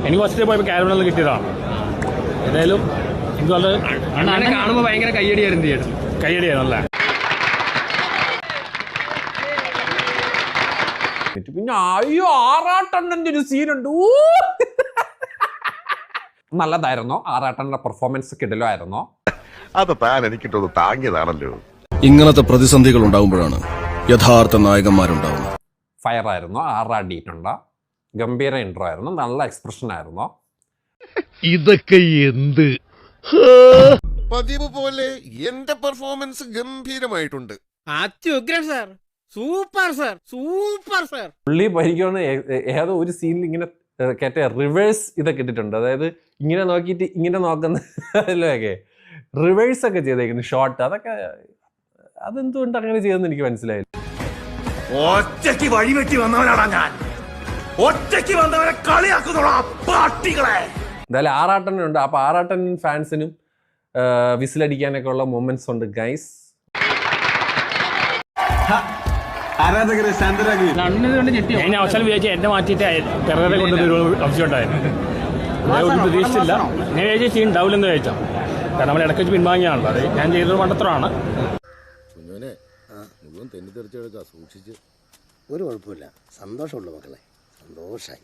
എനിക്ക് ഫസ്റ്റ് പോയപ്പോൾ കാരവണിൽ കിട്ടിയതാണ്. ഏതായാലും എനിക്ക് വളരെ കാണുമ്പോൾ ഭയങ്കര കയ്യടിയായിരുന്നു തിയേറ്റർ. കയ്യടിയായിരുന്നല്ലേ. പിന്നെ അയ്യോ ആറാട്ടണ്ണന്റെ ഒരു സീനുണ്ട്. നല്ലതായിരുന്നോ? ആറാട്ടണ്ണന്റെ പെർഫോമൻസ് കിടലായിരുന്നോ? അത് താൻ എനിക്കിട്ടൊന്ന് താങ്ങിയതാണല്ലോ. ഇങ്ങനത്തെ പ്രതിസന്ധികൾ ഉണ്ടാകുമ്പോഴാണ് യഥാർത്ഥ നായകന്മാരുണ്ടാവുന്നത്. ഫയർ ആയിരുന്നോ? ആറാടിയിട്ടുണ്ടോ? ഗംഭീര ഇൻട്രോ ആയിരുന്നു. നല്ല എക്സ്പ്രഷൻ ആയിരുന്നോ? ഇതൊക്കെ എന്ത് പതിവ് പോലെ എന്റെ പെർഫോമൻസ് ഗംഭീരമായിട്ടുണ്ട്. അത്യുഗ്രൻ sir, super sir, super sir. പുള്ളി ഭരിക്കുന്ന ഏതോ ഒരു സീനിൽ ഇങ്ങനെ കേട്ട റിവേഴ്സ് ഇതൊക്കെ ഇട്ടിട്ടുണ്ട്. അതായത് ഇങ്ങനെ നോക്കിയിട്ട് ഇങ്ങനെ നോക്കുന്നതിലൊക്കെ റിവേഴ്സ് ഒക്കെ ചെയ്തേക്കുന്നു ഷോട്ട്. അതൊക്കെ അതെന്തുകൊണ്ട് അങ്ങനെ ചെയ്തെന്ന് എനിക്ക് മനസ്സിലായില്ല. ഒറ്റയ്ക്ക് വഴിവെട്ടി വന്നവനാണ് ഞാൻ. ഒറ്റയ്ക്ക് വന്നവനെ കളിയാക്കുന്നോളാ പാട്ടികളെ. എന്തായാലും ആറാട്ടനുണ്ട്. അപ്പൊ ആറാട്ടൻ ഫാൻസിനും വിസിലടിക്കാനൊക്കെ ഉള്ള മൊമെന്റ്സ് ഉണ്ട് ഗൈസ്. ഞാൻ അവസാനം വിചാരിച്ചു എന്നെ മാറ്റിയിട്ട് പെരേറെ കൊണ്ടൊരു ആവശ്യമുണ്ടായിരുന്നു. ഒരു പ്രതീക്ഷിച്ചില്ല. ഞാൻ വിചാരിച്ച സീൻ ഉണ്ടാവില്ലെന്ന് ചോദിച്ചാൽ. കാരണം നമ്മൾ ഇടയ്ക്ക് വെച്ച് പിൻവാങ്ങിയാണല്ലോ. അത് ഞാൻ ചെയ്തൊരു മണ്ടത്തരമാണ്. സൂക്ഷിച്ച് ഒരു കുഴപ്പമില്ല. സന്തോഷമുള്ളൂ മക്കളെ, സന്തോഷമായി.